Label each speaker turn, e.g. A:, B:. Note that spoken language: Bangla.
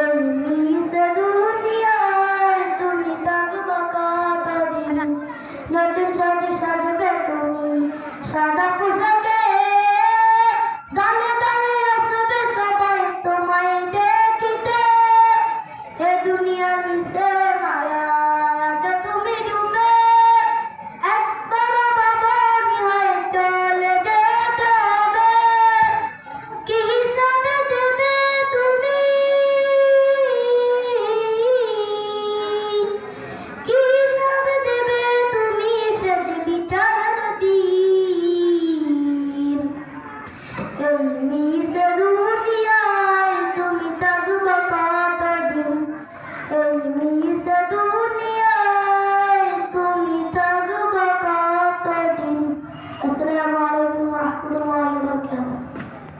A: এই মিশে দুনিয়ায় তুমি থাকবা কতদিন। নতুন সাজে সাজবে তুমি সাদা পোশাকে, গানে গানে আসবে সবাই তোমায় দেখিতে। এ দুনিয়া মিশে মায়া আজ তুমি ডুবে, একবার বাবানি হয়ে চলে যেতে হবে। কি হিসাবে দেবে তুমি, কি হিসাবে দেবে তুমি সে যে বিচারের দিন। এই মিশে দুনিয়ায় তুমি থাকবা কতদিন। এই মিশে দুনিয়ায় তুমি থাকবা কতদিন। আসসালামু আলাইকুম।